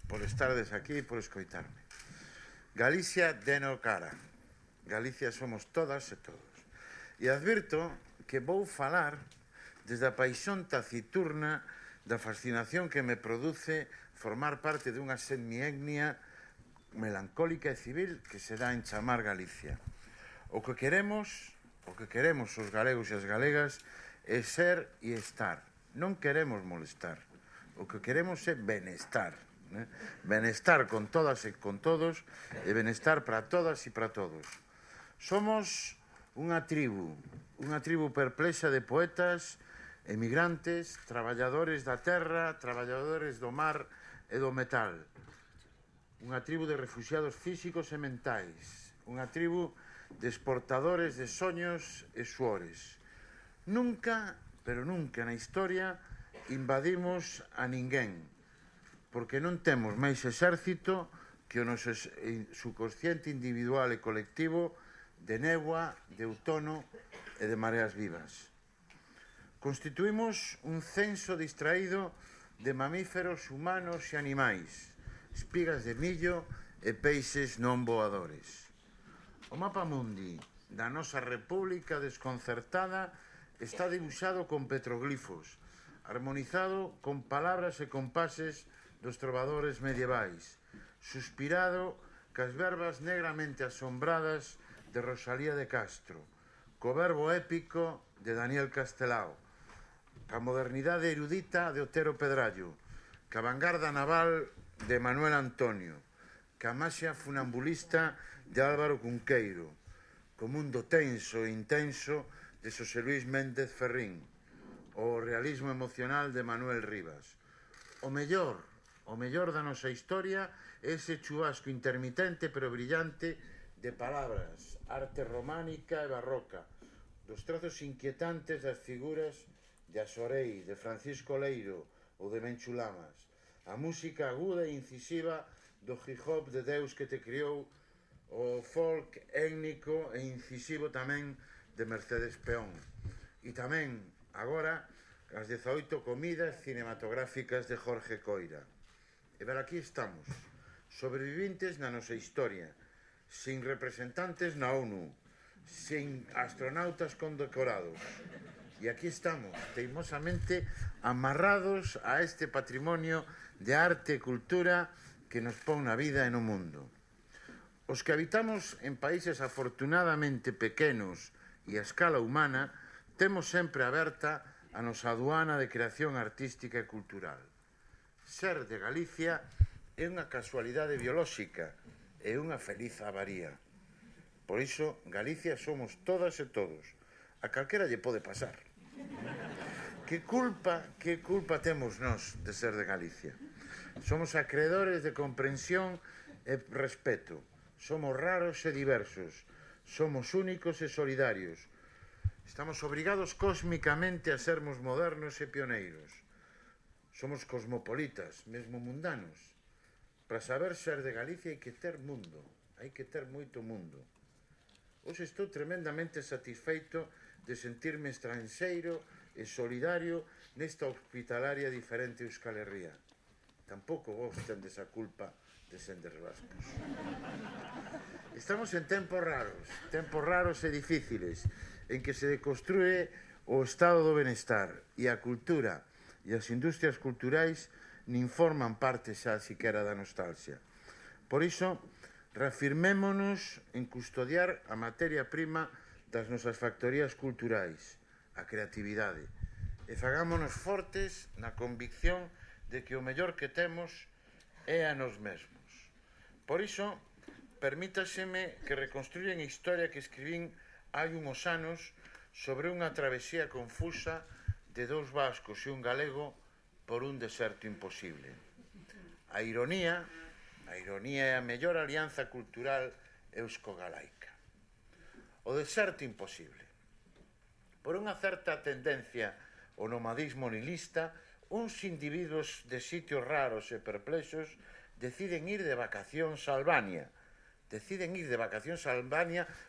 por estardes aquí e por escoitarme. Galicia deno cara. Galicia somos todas e todos. E advirto que vou falar desde a paixón taciturna da fascinación que me produce formar parte dunha semietnia melancólica e civil que se dá en chamar Galicia. O que queremos os galegos e as galegas é ser e estar. Non queremos molestar. O que queremos é benestar. Benestar con todas e con todos e benestar para todas e para todos. Somos unha tribu perplexa de poetas, emigrantes, traballadores da terra, traballadores do mar e do metal. Unha tribu de refuxiados físicos e mentais. Unha tribu de exportadores de soños e suores. Nunca, pero nunca na historia invadimos a ninguén, porque non temos máis exército que o noso subconsciente individual e colectivo de néboa, de outono e de mareas vivas. Constituímos un censo distraído de mamíferos, humanos e animais, espigas de millo e peixes non voadores. O mapa mundi da nosa república desconcertada está dibuixado con petroglifos, armonizado con palabras e compases dos trovadores medievais, suspirado cas verbas negramente asombradas de Rosalía de Castro, co verbo épico de Daniel Castelao, ca modernidade erudita de Otero Pedrallo, ca vanguarda naval de Manuel Antonio, ca maxia funambulista de Álvaro Cunqueiro, co mundo tenso e intenso de Xosé Luis Méndez Ferrín, o realismo emocional de Manuel Rivas. O mellor da nosa historia é ese chubasco intermitente pero brillante de palabras, arte románica e barroca, dos trazos inquietantes das figuras de Asorei, de Francisco Leiro ou de Menchu Lamas, a música aguda e incisiva do hip-hop de Deus que te criou, o folk étnico e incisivo tamén de Mercedes Peón. E tamén, agora, as 18 comidas cinematográficas de Jorge Coira. E ver, aquí estamos, sobrevivintes na nosa historia, sin representantes na ONU, sin astronautas condecorados. E aquí estamos, teimosamente amarrados a este patrimonio de arte e cultura que nos pon na vida e no mundo. Os que habitamos en países afortunadamente pequenos e a escala humana, temos sempre aberta a nosa aduana de creación artística e cultural. Ser de Galicia é unha casualidade biolóxica e unha feliz avaría. Por iso, Galicia somos todas e todos. A calquera lle pode pasar. Que culpa temos nós de ser de Galicia? Somos acreedores de comprensión e respeto. Somos raros e diversos. Somos únicos e solidarios. Estamos obrigados cósmicamente a sermos modernos e pioneiros. Somos cosmopolitas, mesmo mundanos. Para saber ser de Galicia hai que ter mundo, hai que ter moito mundo. Hoxe estou tremendamente satisfeito de sentirme estranxeiro e solidario nesta hospitalaria diferente Euskal Herria. Tampouco vos tendes a culpa de sendes vascos. Estamos en tempos raros e difíciles, en que se deconstrúe o estado do benestar e a cultura e as industrias culturais nin forman parte xa siquera da nostalgia. Por iso, reafirmémonos en custodiar a materia prima das nosas factorías culturais, a creatividade, e fagámonos fortes na convicción de que o mellor que temos é a nós mesmos. Por iso, permítaseme que reconstruya a historia que escribín hai uns anos sobre unha travesía confusa de dous vascos e un galego por un deserto imposible. A ironía é a mellor alianza cultural eusko-galaica. O deserto imposible. Por unha certa tendencia ao nomadismo nihilista, uns individuos de sitios raros e perplexos deciden ir de vacacións a Albania.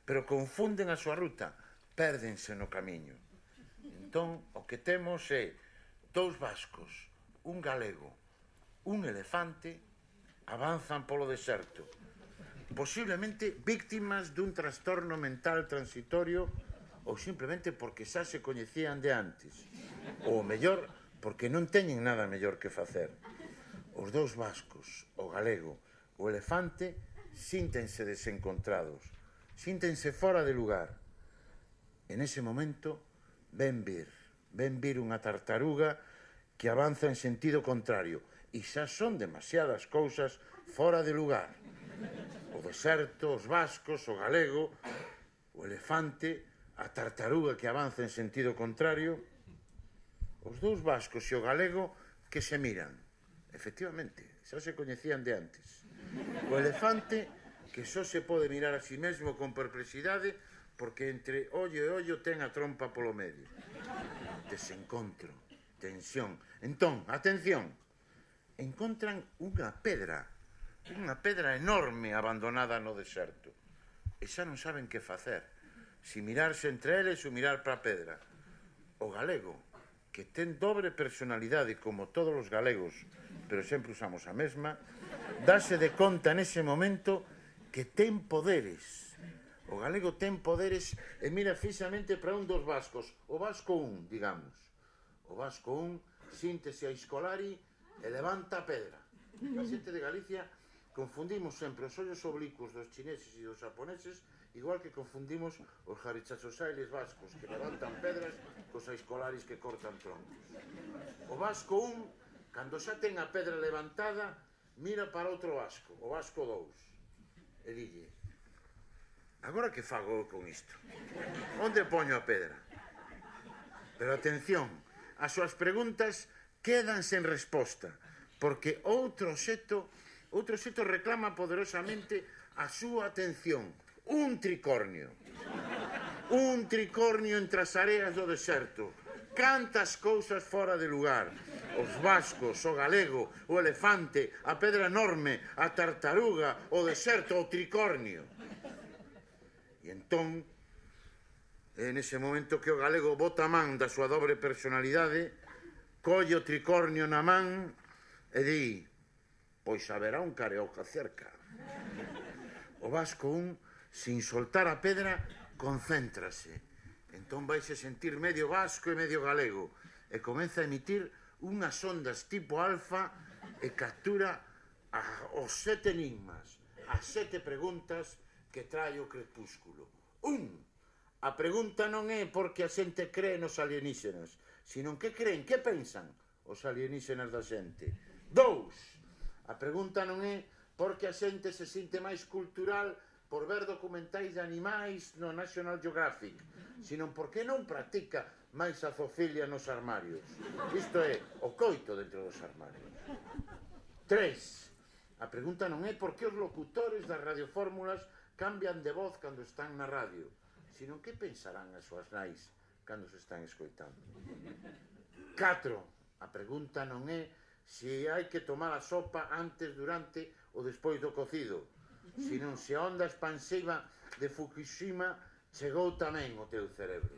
Pero confunden a súa ruta, pérdense no camiño. Entón, o que temos é dous vascos, un galego, un elefante avanzan polo deserto, posiblemente víctimas dun trastorno mental transitorio ou simplemente porque xa se coñecían de antes, ou mellor, porque non teñen nada mellor que facer. Os dous vascos, o galego, o elefante, síntense desencontrados, síntense fora de lugar. En ese momento, ven vir unha tartaruga que avanza en sentido contrario, e xa son demasiadas cousas fora de lugar. O deserto, os vascos, o galego, o elefante, a tartaruga que avanza en sentido contrario, os dous vascos e o galego que se miran. Efectivamente, xa se coñecían de antes. O elefante que só se pode mirar a si mesmo con perplexidade porque entre ollo e ollo ten a trompa polo medio. Desencontro, tensión. Entón, atención, encontran unha pedra enorme abandonada no deserto. E xa non saben que facer. Si mirarse entre eles ou mirar para a pedra. O galego, que ten dobre personalidade como todos os galegos, pero sempre usamos a mesma, dáse de conta nese momento que ten poderes. O galego ten poderes e mira fixamente para un dos vascos, o vasco 1, digamos. O vasco 1 síntese a Escolari e levanta a pedra. A xente de Galicia confundimos sempre os ollos oblicuos dos chineses e dos japoneses, igual que confundimos os jarichachosailes vascos que levantan pedras cos aiscolaris que cortan troncos. O vasco 1, cando xa ten a pedra levantada, mira para outro vasco, o vasco 2, e dille: agora que fago con isto? Onde poño a pedra? Pero atención, as súas preguntas quedan sen resposta, porque outro xeto reclama poderosamente a súa atención. Un tricornio entre as areas do deserto. Cantas cousas fora de lugar. Os vascos, o galego, o elefante, a pedra enorme, a tartaruga, o deserto, o tricornio. E entón, en ese momento que o galego bota a man da súa dobre personalidade, colle o tricornio na man e di: pois haberá un carioca cerca. O vasco 1, sin soltar a pedra, concéntrase. Entón vaise sentir medio vasco e medio galego e comeza a emitir unhas ondas tipo alfa e captura os 7 enigmas, as 7 preguntas que trae o crepúsculo. 1. A pregunta non é porque a xente cree nos alienígenas, sino que creen, que pensan os alienígenas da xente. 2. A pregunta non é porque a xente se sinte máis cultural por ver documentais de animais no National Geographic, sino porque non practica máis a zoofilia nos armarios. Isto é, o coito dentro dos armarios. 3. A pregunta non é por que os locutores das radiofórmulas cambian de voz cando están na radio, sino que pensarán as súas nais cando se están escoitando. 4. A pregunta non é se hai que tomar a sopa antes, durante ou despois do cocido, sino se a onda expansiva de Fukushima chegou tamén ao teu cerebro.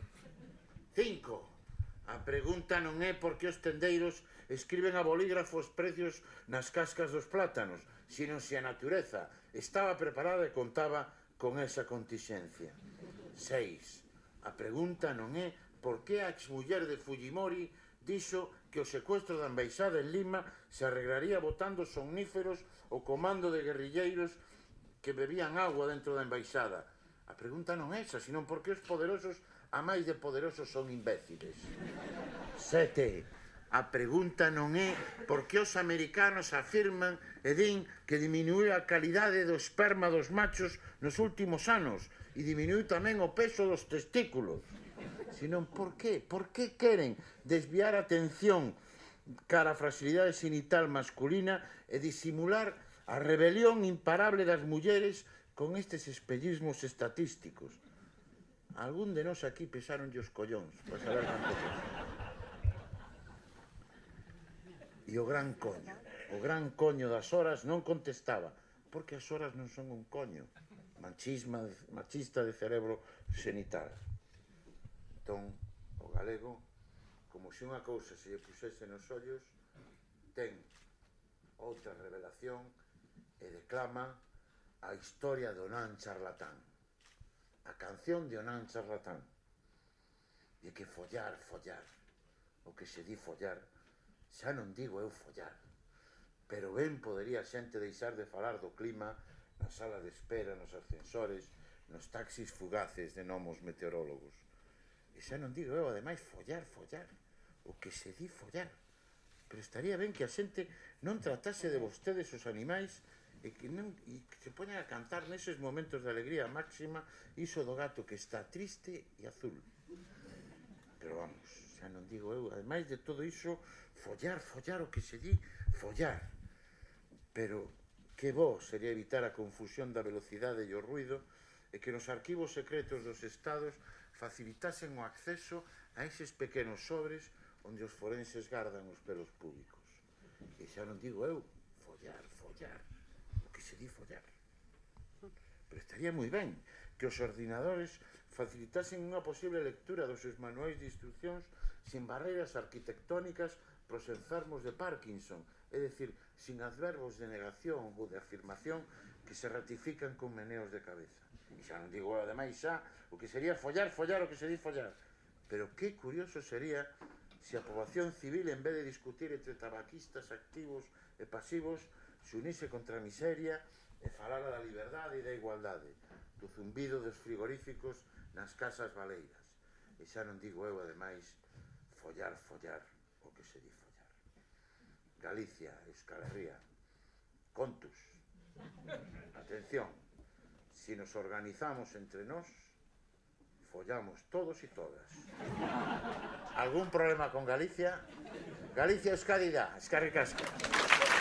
5. A pregunta non é por que os tendeiros escriben a bolígrafo os precios nas cascas dos plátanos, sino se a natureza estaba preparada e contaba con esa contingencia. 6. A pregunta non é por que a exmuller de Fujimori dixo que o secuestro da embaixada en Lima se arreglaría botando somníferos ao comando de guerrilleiros que bebían agua dentro da embaixada. A pregunta non é esa, sino porque os poderosos, a máis de poderosos, son imbéciles. 7. A pregunta non é por que os americanos afirman e din que diminuiu a calidade do esperma dos machos nos últimos anos e diminuiu tamén o peso dos testículos, sino por que? Por que queren desviar a atención cara a fragilidade xenital masculina e disimular a rebelión imparable das mulleres con estes espellismos estatísticos? Algún de nós aquí pesaronlle os collóns para saber canto pesa. E o gran coño das horas non contestaba, porque as horas non son un coño machista de cerebro xenital. Entón, o galego, como se unha cousa se lle puxese nos ollos, ten outra revelación e declama a historia do nan charlatán, a canción de o nan charlatán. E que follar, o que se di follar, xa non digo eu follar, pero ben podería a xente deixar de falar do clima na sala de espera, nos ascensores, nos taxis fugaces de nomos meteorólogos. E xa non digo eu, ademais, follar, o que se di follar. Pero estaría ben que a xente non tratase de vostedes os animais e que se poñan a cantar neses momentos de alegría máxima iso do gato que está triste e azul. Pero vamos, xa non digo eu, ademais de todo iso, follar, o que se di follar. Pero que bo sería evitar a confusión da velocidade e o ruido e que nos arquivos secretos dos estados facilitasen o acceso a eses pequenos sobres onde os forenses gardan os pelos públicos. E xa non digo eu, follar, o que se di follar. Pero estaría moi ben que os ordenadores facilitasen unha posible lectura dos seus manuais de instruccións sin barreiras arquitectónicas pros enfermos de Parkinson, é dicir, sin adverbos de negación ou de afirmación que se ratifican con meneos de cabeza. E xa non digo, ademais, xa, o que sería follar, o que se di follar. Pero que curioso sería se a poboación civil, en vez de discutir entre tabaquistas activos e pasivos, se unise contra a miseria e falara da liberdade e da igualdade, do zumbido dos frigoríficos nas casas baleiras. E xa non digo eu, ademais, follar, o que se di follar. Galicia, Euskal Herria, contus. Atención, si nos organizamos entre nós, follamos todos e todas. ¿Algún problema con Galicia? Galicia Euskadi da, eskerrik asko.